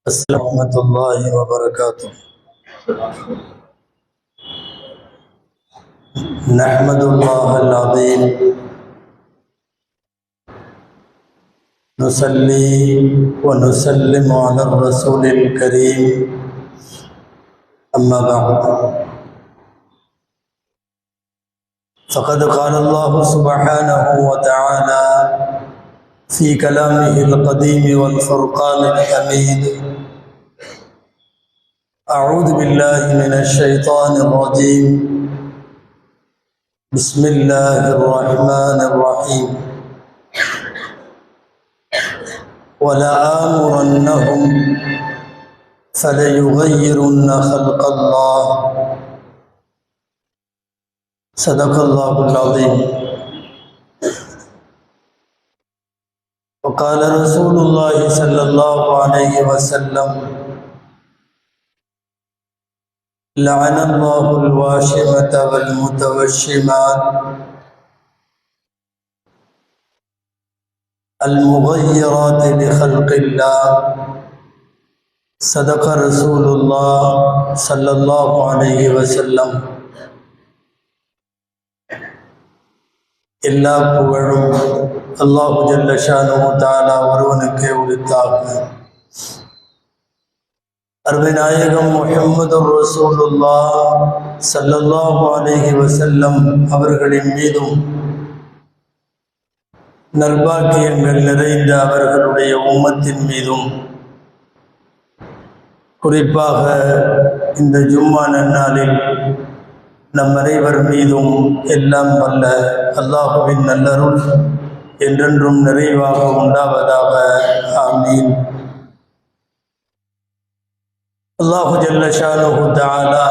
السلام ورحمة الله وبركاته. نحمد الله العظيم نصلي ونسلم على الرسول الكريم أما بعد فقد قال الله سبحانه وتعالى في كلامه القديم والفرقان الحميد: أعوذ بالله من الشيطان الرجيم. بسم الله الرحمن الرحيم. ولآمرنهم فليغيرن خلق الله. صدق الله العظيم. وقال رسول الله صلى الله عليه وسلم: لعن الله الواشمة والمتوشمات المغيرات لخلق الله. صدق رسول الله صلى الله عليه وسلم. எல்லா புகழும் அல்லாஹு ஜல்ல ஷானுஹு தஆலா ஒருவனுக்கே உரித்தாக. அருமை நாயகம் முஹம்மதுர் ரசூலுல்லாஹ் ஸல்லல்லாஹு அலைஹி வஸல்லம் அவர்களின் மீதும் நற்பாக்கியங்கள் நிறைந்த அவர்களுடைய உம்மத்தின் மீதும் குறிப்பாக இந்த ஜும்மா நன்னாளில் நம் அனைவர் மீதும் எல்லாம் வல்ல அல்லாஹுவின் நல்லருள் என்றென்றும் நிறைவாக உண்டாவதாக. ஆமீன். அல்லாஹு ஜல்ல ஷானுஹு தஆலா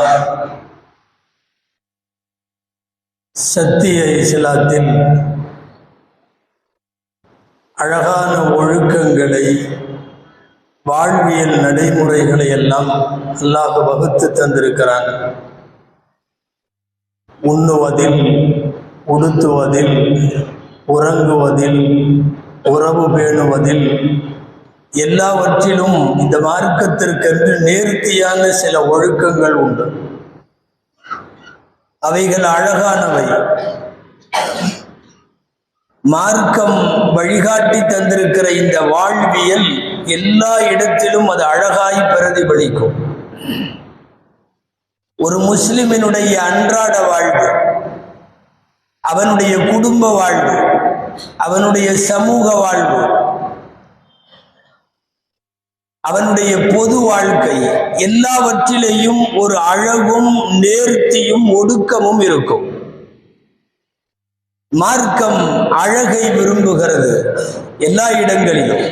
சத்திய இஸ்லாத்தில் அழகான ஒழுக்கங்களை, வாழ்வியல் நடைமுறைகளை எல்லாம் அல்லாஹ் வகுத்து தந்திருக்கிறான். உண்ணுவதில், உடுத்துவதில், உறங்குவதில், உறவு பேணுவதில், எல்லாவற்றிலும் இந்த மார்க்கத்திற்கென்று நேர்த்தியான சில ஒழுக்கங்கள் உண்டு. அவைகள் அழகானவை. மார்க்கம் வழிகாட்டி தந்திருக்கிற இந்த வாழ்வியல் எல்லா இடத்திலும் அது அழகாய் பிரதிபலிக்கும். ஒரு முஸ்லிமினுடைய அன்றாட வாழ்வு, அவனுடைய குடும்ப வாழ்வு, அவனுடைய சமூக வாழ்வு, அவனுடைய பொது வாழ்க்கை, எல்லாவற்றிலேயும் ஒரு அழகும் நேர்த்தியும் ஒடுக்கமும் இருக்கும். மார்க்கம் அழகை விரும்புகிறது எல்லா இடங்களிலும்.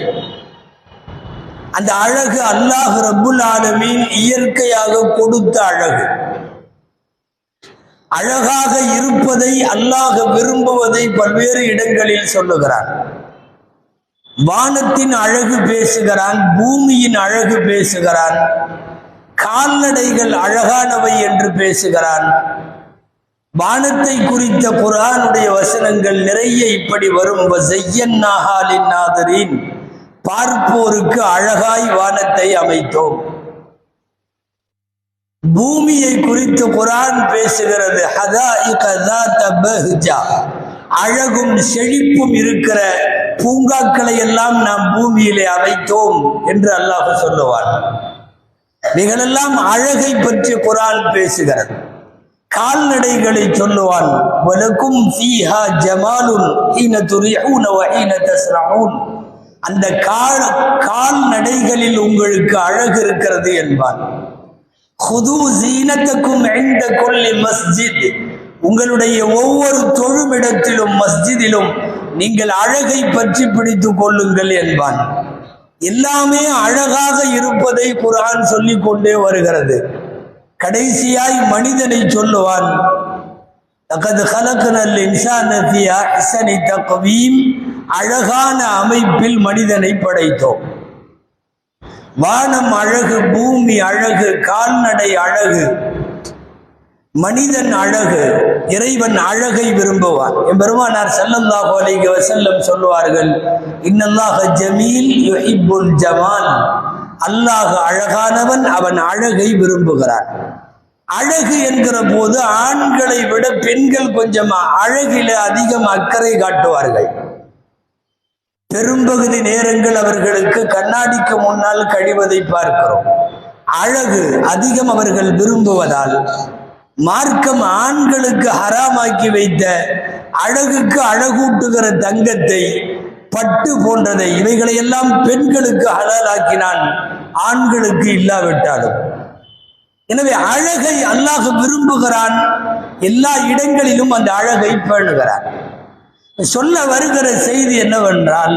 அந்த அழகு அல்லாஹ் ரப்புல் ஆலமீன் இயற்கையாக கொடுத்த அழகு. அழகாக இருப்பதை அல்லாஹ் விரும்புவதை பல்வேறு இடங்களில் சொல்லுகிறான். வானத்தின் அழகு பேசுகிறான், பூமியின் அழகு பேசுகிறான், கால்நடைகள் அழகானவை என்று பேசுகிறான். வானத்தை குறித்த குர்ஆனுடைய வசனங்கள் நிறைய இப்படி வரும். வஸய்யன்னாஹா லின்னாதிரீன், பார்ப்போருக்கு அழகாய் வானத்தை அமைத்தோம். பூமியை குறித்து குர்ஆன் பேசுகிறது. ஹதாயிக ஸாத பஹ்ஜா, அழகும் செழிப்பும் இருக்கிற பூங்காக்களை எல்லாம் நாம் பூமியிலே அமைத்தோம் என்று அல்லாஹ் சொல்லுவான். இவைகளெல்லாம் அழகை பற்றி குர்ஆன் பேசுகிறது. கால்நடைகளை சொல்லுவான். வலக்கும் ஃபீஹா ஜமாலுன் ஹீன துரிஹூன வ ஹீன தஸ்ரஊன், அந்த கால்நடைகளில் உங்களுக்கு அழகு இருக்கிறது என்பான். ஹுது ஸீனத்தக்கும் இன்த குல்லி மஸ்ஜித், உங்களுடைய ஒவ்வொரு தொழுமிடத்திலும் மஸ்ஜிதிலும் நீங்கள் அழகை பற்றி பிடித்துக் கொள்ளுங்கள் என்பான். எல்லாமே அழகாக இருப்பதை குர்ஆன் சொல்லிக் கொண்டே வருகிறது. கடைசியாய் மனிதனை சொல்லுவான். லகத் ஹலக்னல் இன்சான ஃபீ அஹ்ஸனி தக்வீம், அழகான அமைப்பில் மனிதனை படைத்தோம். வானம் அழகு, பூமி அழகு, கால்நடை அழகு, மனிதன் அழகு. இறைவன் அழகை விரும்புவான். எம்பெருமானார் ஸல்லல்லாஹு அலைஹி வஸல்லம் சொல்லுவார்கள், இன்னல்லாஹ ஜமீல் யுஹிப்புல் ஜமால், அல்லாஹ் அழகானவன், அவன் அழகை விரும்புகிறான். அழகு என்கிற போது ஆண்களை விட பெண்கள் கொஞ்சம் அழகில அதிகம் அக்கறை காட்டுவார்கள். பெரும்பகுதி நேரங்கள் அவர்களுக்கு கண்ணாடிக்கு முன்னால் கழிவதை பார்க்கிறோம். அழகு அதிகம் அவர்கள் விரும்புவதால் மார்க்கம் ஆண்களுக்கு ஹராமாக்கி வைத்த அழகுக்கு அழகூட்டுகிற தங்கத்தை, பட்டு போன்றதை, இவைகளையெல்லாம் பெண்களுக்கு ஹலாலாக்கினான், ஆண்களுக்கு இல்லாவிட்டாலும். எனவே அழகை அல்லாஹ் விரும்புகிறான், எல்லா இடங்களிலும் அந்த அழகை பேணுகிறான். சொல்ல வருகிற செய்தி என்னவென்றால்,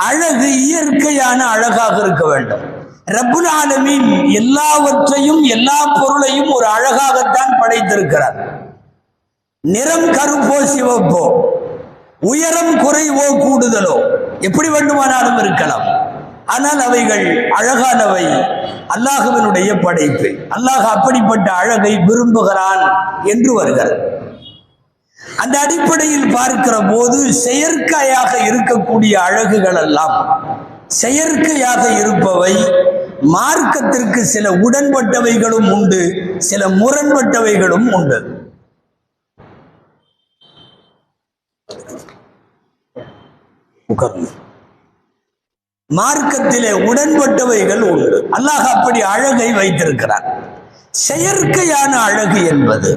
அழகு இயற்கையான அழகாக இருக்க வேண்டும். ரப்புல் ஆலமீன் எல்லாவற்றையும், எல்லா பொருளையும் ஒரு அழகாகத்தான் படைத்திருக்கிறார். நிறம் கருப்போ சிவப்போ, உயரம் குறைவோ கூடுதலோ எப்படி வேண்டுமானாலும் இருக்கலாம். ஆனால் அவைகள் அழகானவை, அல்லாஹ்வினுடைய படைப்பு. அல்லாஹ் அப்படிப்பட்ட அழகை விரும்புகிறான் என்று வருகிறது. அந்த அடிப்படையில் பார்க்கிற போது செயற்கையாக இருக்கக்கூடிய அழகுகள் எல்லாம், செயற்கையாக இருப்பவை மார்க்கத்திற்கு சில உடன்பட்டவைகளும் உண்டு, சில முரண்பட்டவைகளும் உண்டு. மார்க்கத்திலே உடன்பட்டவைகள் உண்டு. அல்லாஹ் அப்படி அழகை வைத்திருக்கிறார். செயற்கையான அழகு என்பது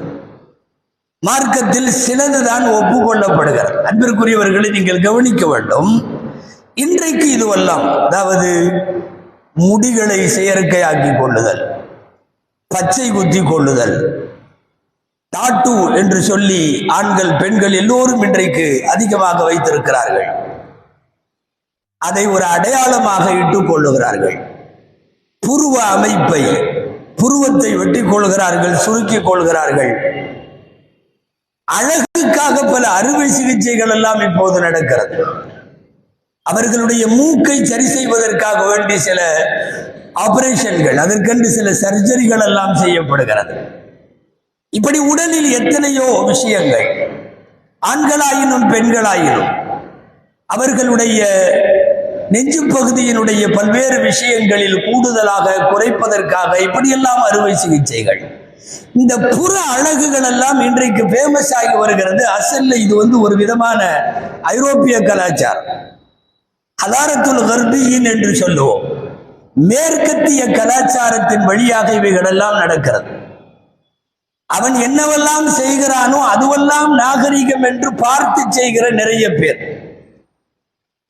மார்க்கத்தில் சிலதுதான் ஒப்புக்கொள்ளப்படுகிறது. அன்பிற்குரியவர்களை நீங்கள் கவனிக்க வேண்டும். இன்றைக்கு இதுவெல்லாம், அதாவது முடிகளை செயற்கையாக்கி கொள்ளுதல், பச்சை குத்தி கொள்ளுதல், டாட்டூ என்று சொல்லி ஆண்கள் பெண்கள் எல்லோரும் இன்றைக்கு அதிகமாக வைத்திருக்கிறார்கள். அதை ஒரு அடையாளமாக இட்டுக் கொள்ளுகிறார்கள். புருவ அமைப்பை, புருவத்தை வெட்டிக் கொள்கிறார்கள், சுருக்கிக் கொள்கிறார்கள். அழகுக்காக பல அறுவை சிகிச்சைகள் எல்லாம் இப்போது நடக்கிறது. அவர்களுடைய மூக்கை சரி செய்வதற்காக வேண்டி சில ஆபரேஷன்கள், அதற்கென்று சில சர்ஜரிகள் எல்லாம் செய்யப்படுகிறது. இப்படி உடலில் எத்தனையோ விஷயங்கள், ஆண்களாயினும் பெண்களாயினும் அவர்களுடைய நெஞ்சு பகுதியினுடைய பல்வேறு விஷயங்களில் கூடுதலாக குறைப்பதற்காக இப்படியெல்லாம் அறுவை சிகிச்சைகள். இந்த புற அழகுகள் எல்லாம் இன்றைக்கு ஃபேமஸ் ஆகி வருகிறது. அசல்ல இது ஒரு விதமான ஐரோப்பிய கலாச்சாரம், ஹலாரத்துல் கர்பியின் என்று சொல்லுவோம். மேற்கத்திய கலாச்சாரத்தின் வழியாக இவைகள் எல்லாம் நடக்கிறது. அவன் என்னவெல்லாம் செய்கிறானோ அதுவெல்லாம் நாகரிகம் என்று பார்த்து செய்கிற நிறைய பேர்,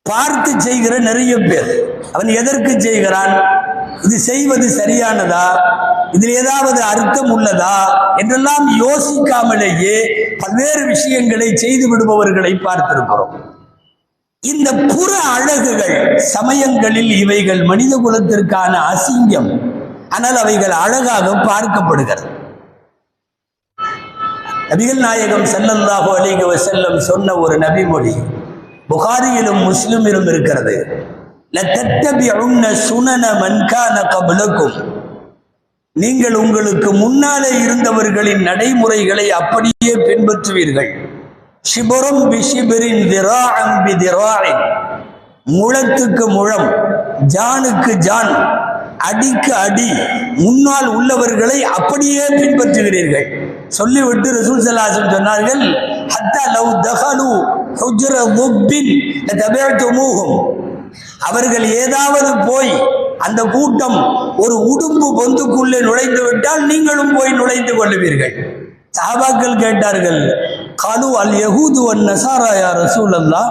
பார்த்து செய்கிற நிறைய பேர். அவன் எதற்கு செய்கிறான், இது செய்வது சரியானதா, இதில் ஏதாவது அர்த்தம் உள்ளதா என்றெல்லாம் யோசிக்காமலேயே பல்வேறு விஷயங்களை செய்து விடுபவர்களை பார்த்திருக்கிறோம். இந்த புற அழகுகள் சமயங்களில் இவைகள் மனித குலத்திற்கான அசிங்கம், ஆனால் அவைகள் அழகாக பார்க்கப்படுகிறது. நபிகள் நாயகம் ஸல்லல்லாஹு அலைஹி வஸல்லம் சொன்ன ஒரு நபிமொழி புகாரியிலும் முஸ்லிமிலும் இருக்கிறது. லதத்தபிஉன்ன சுனன மன் கான கப்லக்கும், நீங்கள் உங்களுக்கு முன்னாலே இருந்தவர்களின் நடைமுறைகளை அப்படியே பின்பற்றுவீர்கள். ஷிபரும் பிஷிபரின் திராஅன் பிதிராஇன், முழத்துக்கு முழம், ஜானுக்கு ஜான், அடிக்கு அடி, முன்னால் உள்ளவர்களை அப்படியே பின்பற்றுகிறீர்கள். சொல்லிவிட்டு ரசூல் ஸல்லல்லாஹு அலைஹி வஸல்லம் சொன்னார்கள், ஹத்தா லவ் தகலு ஹுஜ்ர துப்பின் லதபிஅதுமூஹும், அவர்கள் ஏதாவது போய் அந்த கூட்டம் ஒரு உடும்பு பொந்துக்குள்ளே நுழைந்து விட்டால் நீங்களும் போய் நுழைந்து கொள்ளுவீர்கள். சஹாபாக்கள் கேட்டார்கள், காலு அல் யஹூது வன் நஸாரா யா ரசூலல்லாஹ்,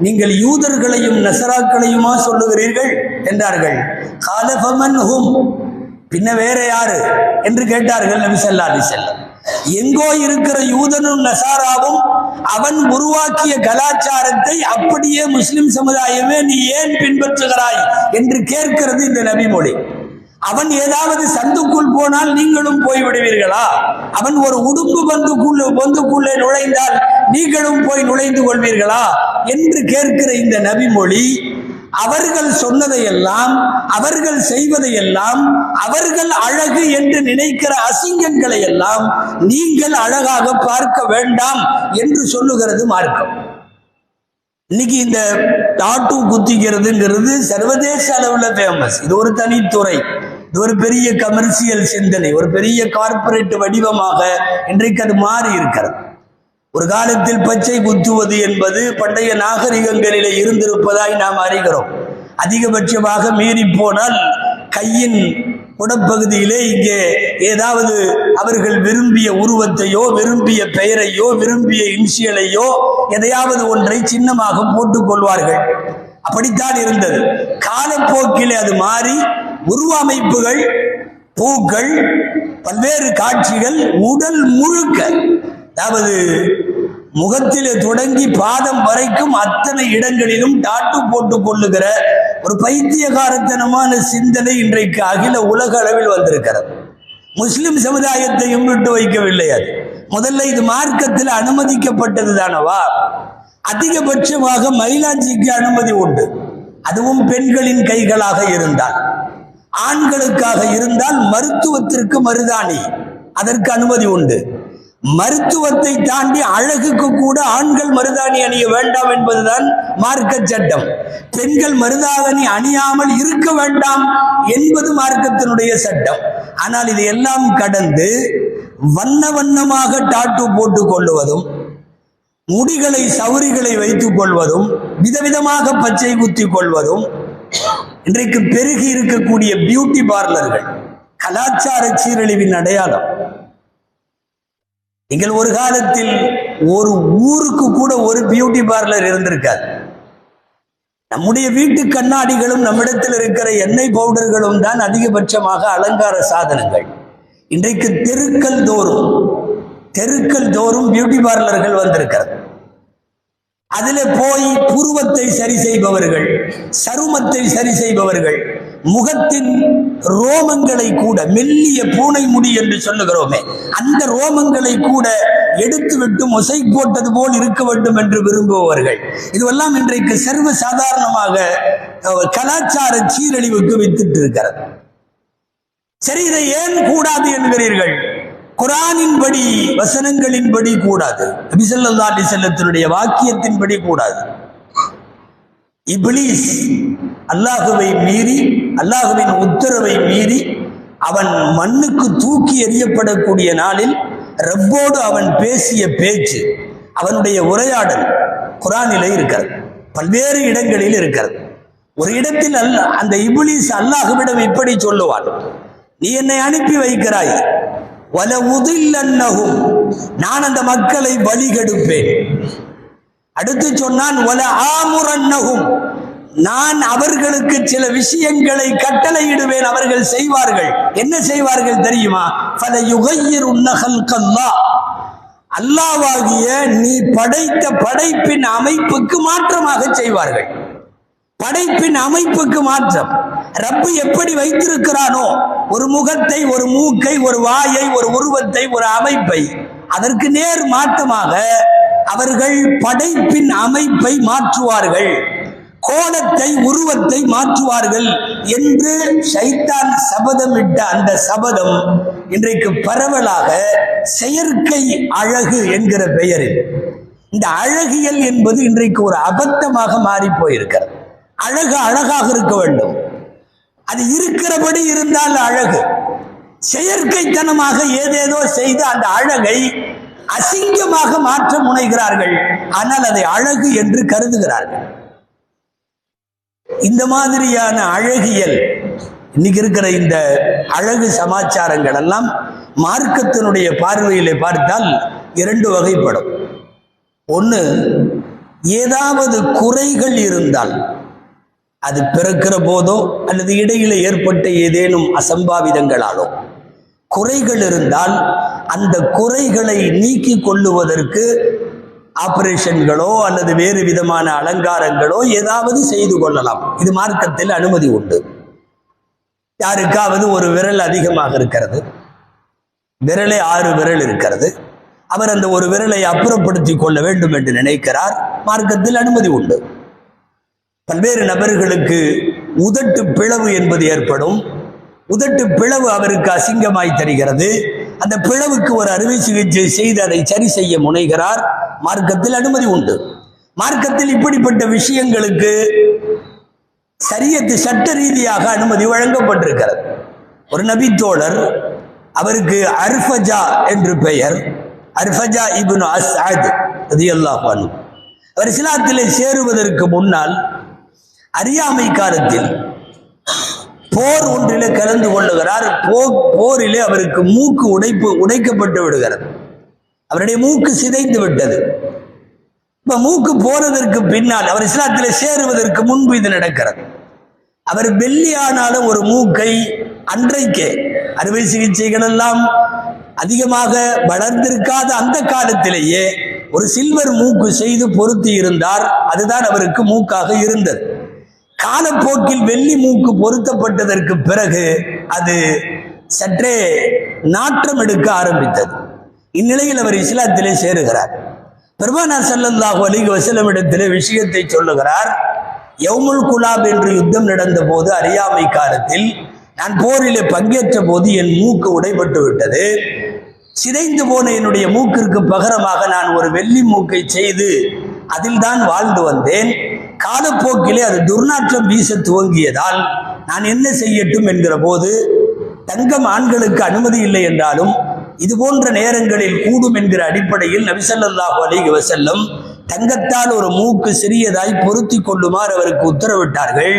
நீங்கள் யூதர்களையும் நசராக்களையுமா சொல்லுகிறீர்கள் என்றார்கள். கால ஃபமன் ஹும், பின்ன வேற யாரு என்று கேட்டார்கள் நபி ஸல்லல்லாஹு அலைஹி வஸல்லம். எங்கோ இருக்கிற யூதனும் நசாராவும் அவன் உருவாக்கிய கலாச்சாரத்தை அப்படியே முஸ்லிம் சமுதாயமே நீ ஏன் பின்பற்றுகிறாய் என்று கேட்கிறது இந்த நபிமொழி. அவன் ஏதாவது சந்துக்குள் போனால் நீங்களும் போய்விடுவீர்களா? அவன் ஒரு உடும்பு பொந்துக்குள்ளே நுழைந்தால் நீங்களும் போய் நுழைந்து கொள்வீர்களா என்று கேட்கிற இந்த நபிமொழி, அவர்கள் சொன்னதையெல்லாம், அவர்கள் செய்வதையெல்லாம், அவர்கள் அழகு என்று நினைக்கிற அசிங்கங்களை எல்லாம் நீங்கள் அழகாக பார்க்க வேண்டாம் என்று சொல்லுகிறது மார்க்கம். இன்னைக்கு இந்த டாட்டூ குத்திக்கிறதுங்கிறது சர்வதேச அளவில் ஃபேமஸ். இது ஒரு தனித்துறை, இது ஒரு பெரிய கமர்சியல் சிந்தனை, ஒரு பெரிய கார்ப்பரேட் வடிவமாக இன்றைக்கு அது மாறி இருக்கிறது. ஒரு காலத்தில் பச்சை குத்துவது என்பது பண்டைய நாகரிகங்களிலே இருந்திருப்பதாய் நாம் அறிகிறோம். அதிகபட்சமாக மீறி போனால் கையின் உடற்பகுதியிலே இங்கே ஏதாவது அவர்கள் விரும்பிய உருவத்தையோ விரும்பிய பெயரையோ விரும்பிய இன்சியலையோ எதையாவது ஒன்றை சின்னமாக போட்டுக் கொள்வார்கள். அப்படித்தான் இருந்தது. காலப்போக்கிலே அது மாறி உருவ அமைப்புகள், பூக்கள், பல்வேறு காட்சிகள் உடல் முழுக்க, அதாவது முகத்திலே தொடங்கி பாதம் வரைக்கும் அத்தனை இடங்களிலும் டாட்டு போட்டுக் கொள்ளுகிற ஒரு பைத்தியகாரத்தனமான சிந்தனை இன்றைக்கு அகில உலக அளவில் வந்திருக்கிறது. முஸ்லிம் சமுதாயத்தையும் விட்டு வைக்கவில்லை. அது முதல்ல இது மார்க்கத்தில் அனுமதிக்கப்பட்டது தானவா? அதிகபட்சமாக மயிலாஞ்சிக்கு அனுமதி உண்டு, அதுவும் பெண்களின் கைகளாக இருந்தால். ஆண்களுக்காக இருந்தால் மருத்துவத்திற்கு மருதாணி, அதற்கு அனுமதி உண்டு. மருத்துவத்தை தாண்டி அழகுக்கு கூட ஆண்கள் மருதாணி அணிய வேண்டாம் என்பதுதான் மார்க்க சட்டம். பெண்கள் மருதாணி அணியாமல் இருக்க வேண்டாம் என்பது மார்க்கத்தினுடைய சட்டம். ஆனால் இது எல்லாம் கடந்து வண்ண வண்ணமாக டாட்டூ போட்டுக் கொள்ளுவதும், முடிகளை சௌரிகளை வைத்துக் கொள்வதும், விதவிதமாக பச்சை குத்திக் கொள்வதும், இன்றைக்கு பெருகி இருக்கக்கூடிய பியூட்டி பார்லர்கள் கலாச்சார சீரழிவின் அடையாளம். நீங்கள் ஒரு காலத்தில் ஒரு ஊருக்கு கூட ஒரு பியூட்டி பார்லர் இருந்திருக்காது. நம்முடைய வீட்டு கண்ணாடிகளும் நம்மிடத்தில் இருக்கிற எண்ணெய் பவுடர்களும் தான் அதிகபட்சமாக அலங்கார சாதனங்கள். இன்றைக்கு தெருக்கள் தோறும் பியூட்டி பார்லர்கள் வந்திருக்கிறது. அதில் போய் புருவத்தை சரி செய்பவர்கள், சருமத்தை சரி செய்பவர்கள், முகத்தின் ரோமங்களை கூட, மெல்லிய பூனை முடி என்று சொல்லுகிறோமே, அந்த ரோமங்களை கூட எடுத்துவிட்டு மொசை போட்டது போல் இருக்க வேண்டும் என்று விரும்புபவர்கள், இதுவெல்லாம் இன்றைக்கு சர்வ சாதாரணமாக கலாச்சார சீரழிவுக்கு வித்திட்டு இருக்கிறது. சரி, இதை ஏன் கூடாது என்கிறீர்கள்? குர்ஆனின்படி, வசனங்களின்படி கூடாது. நபி ஸல்லல்லாஹு அலைஹி வஸல்லத்தினுடைய வாக்கியத்தின்படி கூடாது. இப்லீஸ் அல்லாஹுவை மீறி, அல்லாஹுவின் உத்தரவை மீறி அவன் மண்ணுக்கு தூக்கி எறியப்படக்கூடிய நாளில் ரப்போடு அவன் பேசிய பேச்சு, அவனுடைய உரையாடல் குர்ஆனிலே இருக்கிறது, பல்வேறு இடங்களில் இருக்கிறது. ஒரு இடத்தில் அந்த இப்லீஸ் அல்லாஹுவிடம் இப்படி சொல்லுவான், நீ என்னை அனுப்பி வைக்கிறாய், வல உதில்லன்னஹும், நான் அந்த மக்களை வழிகெடுப்பேன். அடுத்து சொன்னான், வல ஆமுரன்னஹும், நான் அவர்களுக்கு சில விஷயங்களை கட்டளையிடுவேன், அவர்கள் செய்வார்கள். என்ன செய்வார்கள் தெரியுமா? ஃபல யுகையிருன்ன ஹல்கல்லாஹ், அல்லாஹ்வாகிய நீ படைத்த படைப்பின் அமைப்புக்கு மாற்றமாக செய்வார்கள். படைப்பின் அமைப்புக்கு மாற்றம். ரப்பு எப்படி வைத்திருக்கிறானோ ஒரு முகத்தை, ஒரு மூக்கை, ஒரு வாயை, ஒரு உருவத்தை, ஒரு அமைப்பை, அதற்கு நேர் மாற்றமாக அவர்கள் படைப்பின் அமைப்பை மாற்றுவார்கள், கோலத்தை, உருவத்தை மாற்றுவார்கள் என்று ஷைத்தான் சபதமிட்ட அந்த சபதம் இன்றைக்கு பரவலாக செயற்கை அழகு என்கிற பெயரில், இந்த அழகியல் என்பது இன்றைக்கு ஒரு அபத்தமாக மாறி போயிருக்கிறது. அழகு அழகாக இருக்க வேண்டும், அது இருக்கிறபடி இருந்தால் அழகு. செயற்கைத்தனமாக ஏதேதோ செய்து அந்த அழகை அசிங்கமாக மாற்ற முனைகிறார்கள், ஆனால் அதை அழகு என்று கருதுகிறார்கள். இந்த மாதிரியான அழகியல், இன்னைக்கு இருக்கிற இந்த அழகு சமாச்சாரங்கள் எல்லாம் மார்க்கத்தினுடைய பார்வையிலே பார்த்தால் இரண்டு வகைப்படும். ஒன்று, ஏதாவது குறைகள் இருந்தால், அது பிறக்கிற போதோ அல்லது இடையில ஏற்பட்ட ஏதேனும் அசம்பாவிதங்களாலோ குறைகள் இருந்தால், அந்த குறைகளை நீக்கிக் கொள்ளுவதற்கு ஆபரேஷன்களோ அல்லது வேறு விதமான அலங்காரங்களோ ஏதாவது செய்து கொள்ளலாம். இது மார்க்கத்தில் அனுமதி உண்டு. யாருக்காவது ஒரு விரல் அதிகமாக இருக்கிறது, விரலே 6 விரல் இருக்கிறது, அவர் அந்த ஒரு விரலை அப்புறப்படுத்திக் கொள்ள வேண்டும் என்று நினைக்கிறார், மார்க்கத்தில் அனுமதி உண்டு. பல்வேறு நபர்களுக்கு உதட்டு பிளவு என்பது ஏற்படும். உதட்டு பிளவு அவருக்கு அசிங்கமாய் தெரிகிறது. அந்த பிளவுக்கு ஒரு அறுவை சிகிச்சை செய்து அதை சரி செய்ய முனைகிறார், மார்க்கத்தில் அனுமதி உண்டு. மார்க்கத்தில் இப்படிப்பட்ட விஷயங்களுக்கு ஷரியத்து சட்ட ரீதியாக அனுமதி வழங்கப்பட்டிருக்கிறது. ஒரு நபி தோழர், அவருக்கு அர்ஃபஜா என்று பெயர், அர்ஃபஜா இப்னு அஸ்அத் ரலியல்லாஹு அன்ஹு. அவர் இஸ்லாத்திலே சேருவதற்கு முன்னால் அறியாமை காலத்தில் போர் ஒன்றிலே கலந்து கொள்ளுகிறார். போரிலே அவருக்கு மூக்கு உடைக்கப்பட்டு விடுகிறது. அவருடைய மூக்கு சிதைந்து விட்டது. இப்ப மூக்கு போனதற்கு பின்னால், அவர் இஸ்லாத்திலே சேருவதற்கு முன்பு இது நடக்கிறது. அவர் வெள்ளியானாலும் ஒரு மூக்கை, அன்றைக்கே அறுவை சிகிச்சைகள் எல்லாம் அதிகமாக வளர்ந்திருக்காத அந்த காலத்திலேயே ஒரு சில்வர் மூக்கு செய்து பொருத்தி இருந்தார். அதுதான் அவருக்கு மூக்காக இருந்தது. காலப்போக்கில் வெள்ளி மூக்கு பொருத்தப்பட்டதற்கு பிறகு அது சற்றே நாற்றம் எடுக்க ஆரம்பித்தது. இந்நிலையில் அவர் இஸ்லாத்திலே சேருகிறார். பெருமானார் ஸல்லல்லாஹு அலைஹி வஸல்லம் இடத்திலே விஷயத்தை சொல்லுகிறார். யௌமுல் குலாப் என்று யுத்தம் நடந்த போது, அறியாமை காலத்தில் நான் போரிலே பங்கேற்ற போது என் மூக்கு உடைபட்டு விட்டது. சிதைந்து போன என்னுடைய மூக்கிற்கு பகரமாக நான் ஒரு வெள்ளி மூக்கை செய்து அதில் தான் வாழ்ந்து வந்தேன். காலப்போக்கிலே அது துர்நாற்றம் வீச துவங்கியதால் நான் என்ன செய்யட்டும் என்கிற போது, தங்கம் ஆண்களுக்கு அனுமதி இல்லை என்றாலும் இது போன்ற நேரங்களில் கூடும் என்கிற அடிப்படையில் நபி ஸல்லல்லாஹு அலைஹி வஸல்லம் தங்கத்தால் ஒரு மூக்கு சிறியதாய் பொருத்தி கொள்ளுமாறு அவருக்கு உத்தரவிட்டார்கள்.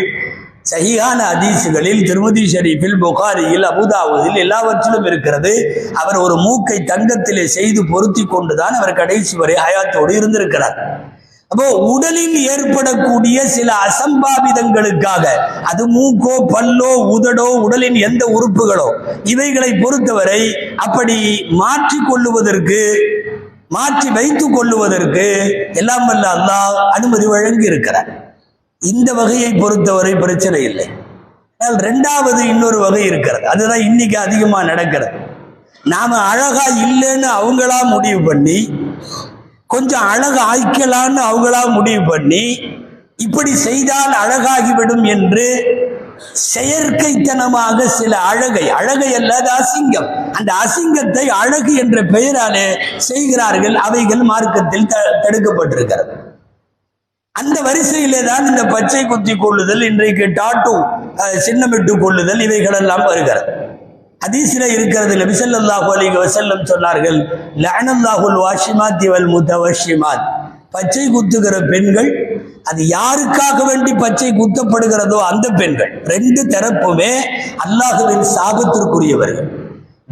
சஹீஹான ஹதீஸ்களில், திருமதி ஷரீஃபில், புகாரியில், அபூதாவுதில் எல்லாவற்றிலும் இருக்கிறது. அவர் ஒரு மூக்கை தங்கத்திலே செய்து பொருத்தி கொண்டுதான் அவர் கடைசி வரை ஹயாத்தோடு இருந்திருக்கிறார். அப்போ உடலில் ஏற்படக்கூடிய சில அசம்பாவிதங்களுக்காக, அது மூக்கோ பல்லோ உதடோ உடலின் எந்த உறுப்புகளோ, இவைகளை பொறுத்தவரை அப்படி மாற்றி வைத்துக் கொள்ளுவதற்கு எல்லாம் வல்ல அல்லாஹ் அனுமதி வழங்கி இருக்கிறார். இந்த வகையை பொறுத்தவரை பிரச்சனை இல்லை. ஆனால் இரண்டாவது இன்னொரு வகை இருக்கிறது. அதுதான் இன்னைக்கு அதிகமா நடக்கிறது. நாம அழகா இல்லைன்னு அவங்களா முடிவு பண்ணி, கொஞ்சம் அழகு ஆய்க்கலான்னு அவங்களா முடிவு பண்ணி, இப்படி செய்தால் அழகாகிவிடும் என்று செயற்கைத்தனமாக சில அழகை அல்லது அசிங்கம், அந்த அசிங்கத்தை அழகு என்ற பெயராலே செய்கிறார்கள். அவைகள் மார்க்கத்தில் தடுக்கப்பட்டிருக்கிறது. அந்த வரிசையிலே தான் இந்த பச்சை குத்தி கொள்ளுதல், இன்றைக்கு டாட்டூ சின்னமிட்டு கொள்ளுதல், இவைகள் எல்லாம் வருகிறது. ஹதீஸிலே இருக்கிறது. நபி ஸல்லல்லாஹு அலைஹி வஸல்லம் சொன்னார்கள், லஅனல்லாஹுல் வாஷிமாத்தி வல் முத்தவஷிமாத். பச்சை குத்துகிற பெண்கள், அது யாருக்காக வேண்டி பச்சை குத்தப்படுகிறதோ அந்த பெண்கள், ரெண்டு தரப்புமே அல்லாஹ்வின் சாபத்திற்குரியவர்கள்,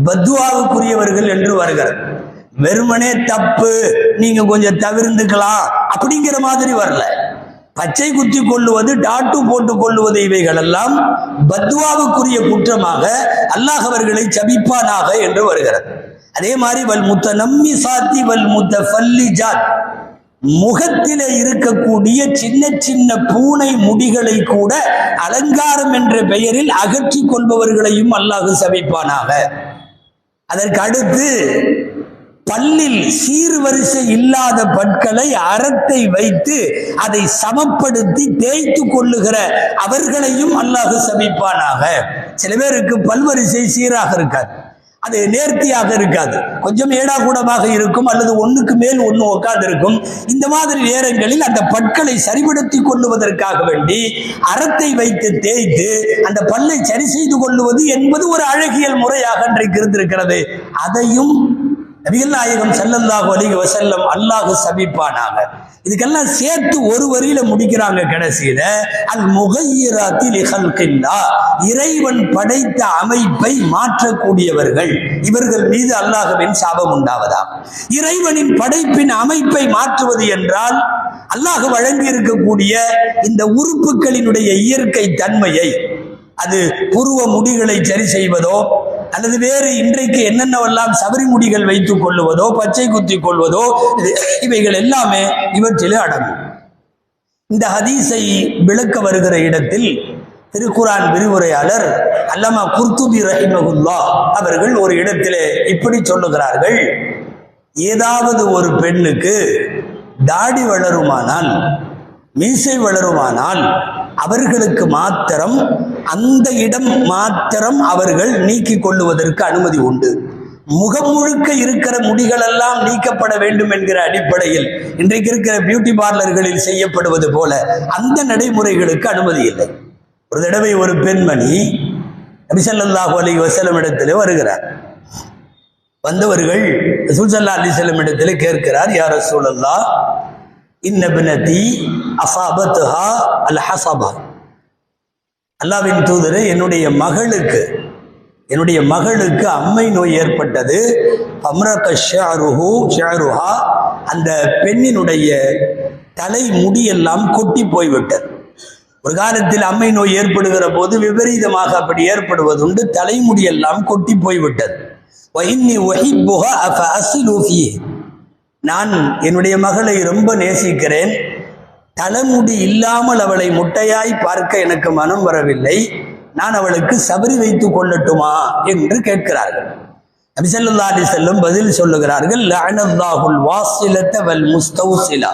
பத்வாவுக்குரியவர்கள் என்று வருகிறது. வெறுமனே தப்பு, நீங்க கொஞ்சம் தவிர்த்துக்கலாம் அப்படிங்கிற மாதிரி வரல. பச்சை குத்தி கொள்ளுவது, டாட்டு போட்டுக் கொள்ளுவது, இவைகள் எல்லாம் பத்வாவுக்குரிய குற்றமாக அல்லாஹ் அவர்களை சபிப்பானாக என்று வருகிறது. அதே மாதிரி வல் முத்தநம்மிசாத்தி வல் முத்தஃபல்லிஜாத், முகத்திலே இருக்கக்கூடிய சின்ன சின்ன பூனை முடிகளை கூட அலங்காரம் என்ற பெயரில் அகற்றிக் கொள்பவர்களையும் அல்லாஹ் சபிப்பானாக. அதற்கு அடுத்து பல்லில் சீர்வரிசை இல்லாத பற்களை அறத்தை வைத்து அதை சமப்படுத்தி தேய்த்து கொள்ளுகிற அவர்களையும் அல்லாஹ் சபிப்பானாக. சில பேருக்கு பல்வரிசை சீராக இருக்காது, அது நேர்த்தியாக இருக்காது, கொஞ்சம் ஏடாகூடமாக இருக்கும், அல்லது ஒண்ணுக்கு மேல் ஒன்று உட்கார்ந்து இருக்கும். இந்த மாதிரி நேரங்களில் அந்த பற்களை சரிபடுத்தி கொள்ளுவதற்காக வேண்டி அறத்தை வைத்து தேய்த்து அந்த பல்லை சரி செய்து கொள்ளுவது என்பது ஒரு அழகியல் முறையாக இன்றைக்கு இருந்திருக்கிறது. அதையும் நபிகள் நாயகம் ஸல்லல்லாஹு அலைஹி வஸல்லம் அல்லாஹ் சபிப்பானாக. இதுக்கெல்லாம் சேர்த்து ஒரு வரியில முடிக்கிறாங்க கடைசியில, அல் முகையிராத்தி லிஹல்கில்லாஹ், இறைவன் படைத்த அமைப்பை மாற்றக்கூடியவர்கள், இவர்கள் மீது அல்லாஹ்வின் சாபம் உண்டாவதா. இறைவனின் படைப்பின் அமைப்பை மாற்றுவது என்றால் அல்லாஹ் வழங்கி இருக்கக்கூடிய இந்த உறுப்புகளினுடைய இயற்கை தன்மையை, அது புருவ முடிகளை சரி செய்வதோ அல்லது வேறு இன்றைக்கு என்னென்னவெல்லாம் சபரி முடிகள் வைத்துக் கொள்ளுவதோ பச்சை குத்தி கொள்வதோ, இவைகள் எல்லாமே இவற்றிலே அடங்கும். இந்த ஹதீஸை விளக்க வருகிற இடத்தில் திருக்குரான் விரிவுரையாளர் அல்லமா குர்துபி ரஹிமஹுல்லாஹ் அவர்கள் ஒரு இடத்திலே இப்படி சொல்லுகிறார்கள், ஏதாவது ஒரு பெண்ணுக்கு தாடி வளருமானால், மீசை வளருமானால் அவர்களுக்கு மாத்திரம் அந்த இடம் மாத்திரம் அவர்கள் நீக்கிக் கொள்ளுவதற்கு அனுமதி உண்டு. முகம் முழுக்க இருக்கிற முடிகள் எல்லாம் நீக்கப்பட வேண்டும் என்கிற அடிப்படையில் இன்றைக்கு இருக்கிற பியூட்டி பார்லர்களில் செய்யப்படுவது போல அந்த நடைமுறைகளுக்கு அனுமதி இல்லை. ஒரு தடவை ஒரு பெண்மணி நபி ஸல்லல்லாஹு அலைஹி வஸல்லம் இடத்திலே வருகிறார். வந்தவர்கள் ரசூல் ஸல்லல்லாஹு அலைஹி வஸல்லம் இடத்திலே கேட்கிறார், யா ரசூலல்லாஹ் இன்ன பினதி அஸாபத்ஹா அல் ஹஸபா, அல்லாஹ்வின் தூதரே என்னுடைய மகளுக்கு அம்மை நோய் ஏற்பட்டது. அம்ரக ஷஅருஹா, அந்த பெண்ணினுடைய தலை முடியெல்லாம் கொட்டி போய்விட்டது. ஒரு காலத்தில் அம்மை நோய் ஏற்படுகிற போது விபரீதமாக அப்படி ஏற்படுவதுண்டு. தலைமுடியெல்லாம் கொட்டி போய்விட்டது. நான் என்னுடைய மகளை ரொம்ப நேசிக்கிறேன், தலைமுடி இல்லாமல் அவளை முட்டையாய் பார்க்க எனக்கு மனம் வரவில்லை, நான் அவளுக்கு சபரி வைத்துக் கொள்ளட்டுமா என்று கேட்கிறார்கள். நபி ஸல்லல்லாஹு அலைஹி வஸல்லம் பதில் சொல்லுகிறார்கள், லஅனல்லாஹுல் வாஸிலத வல் முஸ்தௌஸிலா,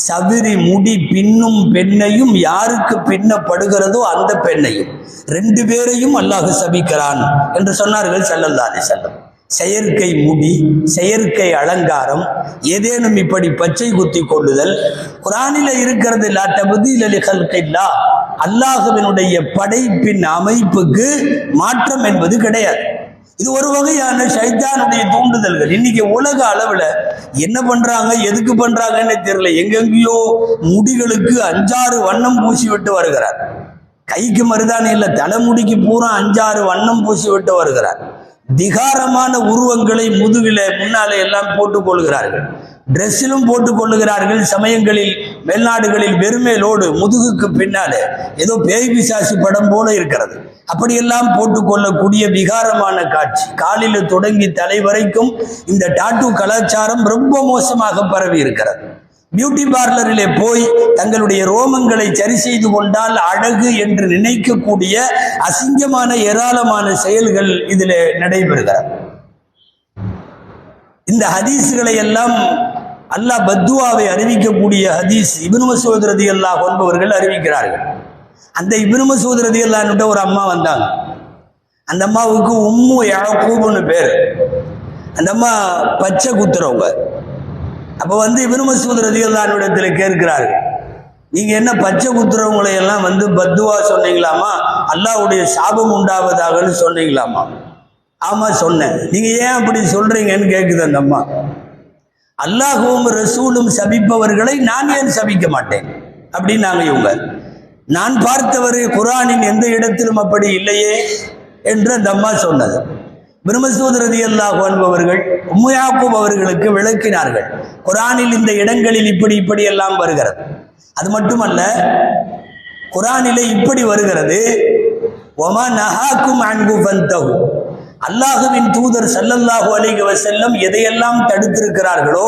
சபரி முடி பின்னும் பெண்ணையும் யாருக்கு பின்னப்படுகிறதோ அந்த பெண்ணையும், ரெண்டு பேரையும் அல்லாஹ் சபிக்கிறான் என்று சொன்னார்கள் ஸல்லல்லாஹு அலைஹி வஸல்லம். செயற்கை முடி, செயற்கை அலங்காரம், ஏதேனும் இப்படி பச்சை குத்தி கொள்ளுதல் குர்ஆனில் இருக்கிறது. லா தப்தீல லிகல்கில்லாஹ், அல்லாஹ்வினுடைய படைப்பின் அமைப்புக்கு மாற்றம் என்பது கிடையாது. இது ஒரு வகையான ஷைத்தானுடைய தூண்டுதல்கள். இன்னைக்கு உலக அளவுல என்ன பண்றாங்க, எதுக்கு பண்றாங்கன்னு தெரியல. எங்கெங்கேயோ முடிகளுக்கு 5-6 வண்ணம் பூசி விட்டு வருகிறார். கைக்கு மருதானி இல்ல, தலைமுடிக்கு பூரா 5-6 வண்ணம் பூசி விட்டு வருகிறார். திகாரமான உருவங்களை முதுகில முன்னாலே எல்லாம் போட்டுக் கொள்கிறார்கள். டிரெஸ்ஸிலும் போட்டுக் கொள்ளுகிறார்கள். சமயங்களில் மேல்நாடுகளில் வெறுமேலோடு முதுகுக்கு பின்னாலே ஏதோ பேய் பிசாசு படம் போல இருக்கிறது. அப்படியெல்லாம் போட்டுக்கொள்ளக்கூடிய விகாரமான காட்சி. காலில் தொடங்கி தலை வரைக்கும் இந்த டாட்டூ கலாச்சாரம் ரொம்ப மோசமாக பரவி இருக்கிறது. பியூட்டி பார்லரிலே போய் தங்களுடைய ரோமங்களை சரி செய்து கொண்டால் அழகு என்று நினைக்கக்கூடிய அசிங்கமான ஏராளமான செயல்கள் இதில் நடைபெறுகிறது. இந்த ஹதீஸ்களை எல்லாம் அல்லாஹ் பத்துவாவை அறிவிக்கக்கூடிய ஹதீஸ் இப்னு மஸ்ஊத் ரலியல்லாஹு அன்ஹு அவர்கள் அறிவிக்கிறார்கள். அந்த இப்னு மஸ்ஊத் ரலியல்லாஹு அன்ஹு ஒரு அம்மா வந்தாங்க. அந்த அம்மாவுக்கு உம்மு யாக்கூப்னு பேர். அந்த அம்மா பச்சை குத்துறவங்க. அப்போ இப்னு மஸ்ஊத் ரலியல்லாஹு அன்ஹு இடத்துல கேட்கிறார்கள், நீங்க என்ன பச்சை குத்துறவங்களை எல்லாம் பத்துவா சொன்னீங்களாமா, அல்லாஹ்வுடைய சாபம் உண்டாவதாகன்னு சொன்னீங்களாமா? ஆமா சொன்னேன். நீங்க ஏன் அப்படி சொல்றீங்கன்னு கேட்குது அந்த அம்மா. அல்லாஹ்வும் ரசூலும் சபிப்பவர்களை நான் ஏன் சபிக்க மாட்டேன் அப்படின்னாங்க இவங்க. நான் பார்த்தவரை குர்ஆனின் எந்த இடத்திலும் அப்படி இல்லையே என்று அந்த அம்மா சொன்னது. இப்னு மஸ்ஊத் ரலியல்லாஹு அன்ஹு அவர்கள் உம்மு யாக்கூப் அவர்களுக்கு விளக்கினார்கள், குர்ஆனில் இந்த இடங்களில் இப்படி எல்லாம் வருகிறது. அது மட்டுமல்ல, குர்ஆனிலே இப்படி வருகிறது, வமா நஹாக்கும் அன்ஹு ஃபன்தஹு, அல்லாஹுவின் தூதர் ஸல்லல்லாஹு அலைஹி வஸல்லம் எதையெல்லாம் தடுத்திருக்கிறார்களோ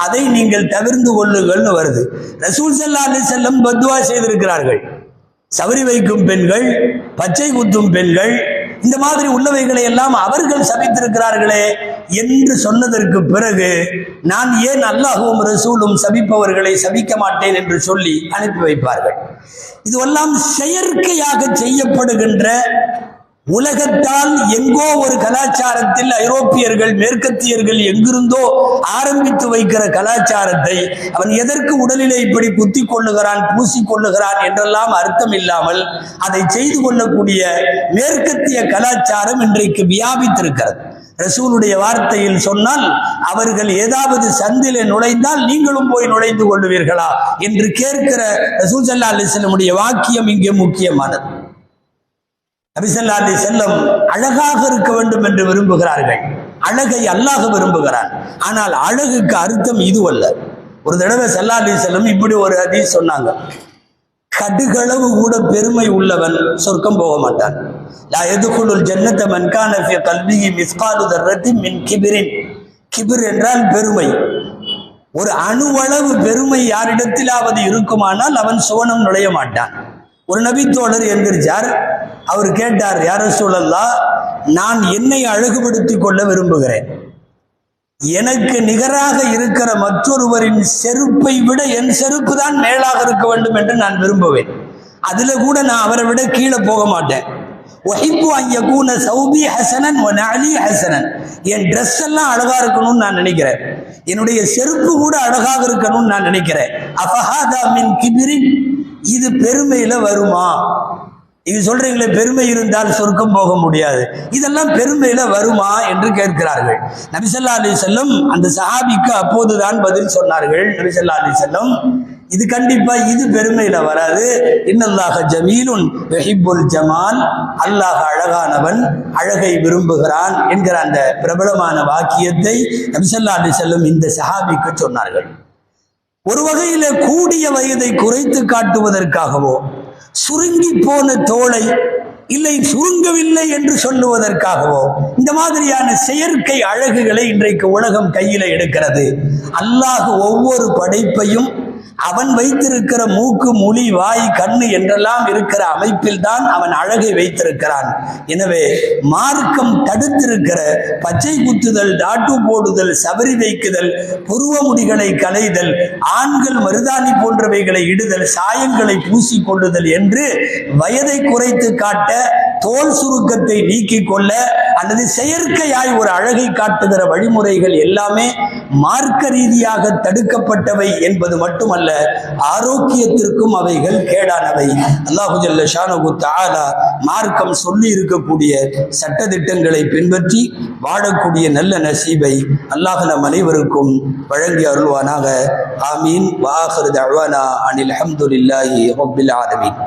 அதை நீங்கள் தவிர்ந்து கொள்ளுங்கள்னு வருது. ரசூல் ஸல்லல்லாஹு அலைஹி வஸல்லம் பத்வா செய்திருக்கிறார்கள். சவரி வைக்கும் பெண்கள், பச்சை குத்தும் பெண்கள், இந்த மாதிரி உள்ளவைகளை எல்லாம் அவர்கள் சபித்திருக்கிறார்களே என்று சொன்னதற்கு பிறகு நான் ஏன் அல்லாஹ்வும் ரசூலும் சபிப்பவர்களை சபிக்க மாட்டேன் என்று சொல்லி அனுப்பி வைப்பார்கள். இதுவெல்லாம் செயற்கையாக செய்யப்படுகின்ற, உலகத்தால் எங்கோ ஒரு கலாச்சாரத்தில் ஐரோப்பியர்கள் மேற்கத்தியர்கள் எங்கிருந்தோ ஆரம்பித்து வைக்கிற கலாச்சாரத்தை அவன் எதற்கு உடலிலே இப்படி குத்தி கொள்ளுகிறான், பூசிக்கொள்ளுகிறான் என்றெல்லாம் அர்த்தம் இல்லாமல் அதை செய்து கொள்ளக்கூடிய மேற்கத்திய கலாச்சாரம் இன்றைக்கு வியாபித்திருக்கிறது. ரசூலுடைய வார்த்தையில் சொன்னால், அவர்கள் ஏதாவது சந்திலே நுழைந்தால் நீங்களும் போய் நுழைந்து கொள்ளுவீர்களா என்று கேட்கிற ரசூல் ஸல்லல்லாஹு அலைஹி வஸல்லம் வாக்கியம் இங்கே முக்கியமானது. நபி ஸல்லல்லாஹு அலைஹி வஸல்லம் அழகாக இருக்க வேண்டும் என்று விரும்புகிறார்கள். அழகை அல்லாஹ் விரும்புகிறான். ஆனால் அழகுக்கு அர்த்தம் இதுவல்ல. ஒரு தடவை ஸல்லல்லாஹு அலைஹி வஸல்லம் இப்படி ஒரு ஹதீஸ் சொன்னாங்க, கடுகளவு கூட பெருமை உள்ளவன் சொர்க்கம் போக மாட்டான். லா யதுகுலுல் ஜன்னத மன் கான ஃபீ கல்பிஹி மிஸ்காலு தர்ரத்தின் மின் கிப்ரின். கிப்ர் என்றால் பெருமை. ஒரு அணுவளவு பெருமை யாரிடத்திலாவது இருக்குமானால் அவன் சுவனம் நுழைய மாட்டான். ஒரு நபி தோழர் எந்திரிச்சார். அவர் கேட்டார், யா ரசூலல்லாஹ், நான் என்னை அழகுபடுத்திக் கொள்ள விரும்புகிறேன். எனக்கு நிகராக இருக்கிற மற்றொருவரின் செருப்பை விட என் செருப்பு தான் மேலாக இருக்க வேண்டும் என்று நான் விரும்புவேன். அதுல கூட நான் அவரை விட கீழே போக மாட்டேன். வஹிப்பு அன் யகூன சௌபி ஹஸனன் வ நஅலி ஹஸனன். என் ட்ரெஸ் எல்லாம் அழகா இருக்கணும்னு நான் நினைக்கிறேன், என்னுடைய செருப்பு கூட அழகாக இருக்கணும்னு நான் நினைக்கிறேன். அஃபஹாதா மின் கிபிரின், இது பெருமையில வருமா? நீங்க சொல்றீங்களே பெருமை இருந்தால் சொர்க்கம் போக முடியாது, இதெல்லாம் பெருமையில வருமா என்று கேட்கிறார்கள். நபி ஸல்லல்லாஹு அலைஹி வஸல்லம் அந்த சஹாபிக்கு அப்போதுதான் பதில் சொன்னார்கள். நபி ஸல்லல்லாஹு அலைஹி வஸல்லம், இது கண்டிப்பா இது பெருமையில வராது. இன்னல்லாஹ ஜமீலுன் யுஹிப்புல் ஜமால், அல்லாஹ் அழகானவன், அழகை விரும்புகிறான் என்கிற அந்த பிரபலமான வாக்கியத்தை நபி ஸல்லல்லாஹு அலைஹி வஸல்லம் இந்த சஹாபிக்கு சொன்னார்கள். ஒரு வகையில கூடிய வயதை குறைத்து காட்டுவதற்காகவோ, சுருங்கி போன தோளை இல்லை சுருங்கவில்லை என்று சொல்லுவதற்காகவோ இந்த மாதிரியான செயற்கை அழகுகளை இன்றைக்கு உலகம் கையில எடுக்கிறது. அல்லாஹ் ஒவ்வொரு படைப்பையும் அவன் வைத்திருக்கிற மூக்கு, மொழி, வாய், கண்ணு என்றெல்லாம் இருக்கிற அமைப்பில் தான் அவன் அழகை வைத்திருக்கிறான். எனவே மார்க்கம் தடுத்திருக்கிற பச்சை குத்துதல், டாட்டு போடுதல், சபரி வைக்குதல், புருவ முடிகளை களைதல், ஆண்கள் மருதாணி போன்றவைகளை இடுதல், சாயங்களை பூசிக்கொள்ளுதல் என்று வயதை குறைத்து காட்ட, தோல் சுருக்கத்தை நீக்கிக் கொள்ள அல்லது செயற்கையாய் ஒரு அழகை காட்டுகிற வழிமுறைகள் எல்லாமே மார்க்க ரீதியாக தடுக்கப்பட்டவை என்பது மட்டுமல்ல, ஆரோக்கியத்திற்கும் அவைகள் கேடானவை. அல்லாஹு ஜல்ல ஷானஹு தஆலா மார்க்கம் சொல்லி இருக்கக்கூடிய சட்டதிட்டங்களை பின்பற்றி வாழக்கூடிய நல்ல நசீபை அல்லாஹ் நம் அனைவருக்கும் வழங்கி அருள்வானாக. ஆமீன். வ ஆகிரு தஅவானா அனில் ஹம்துலில்லாஹி ரப்பில் ஆலமீன்.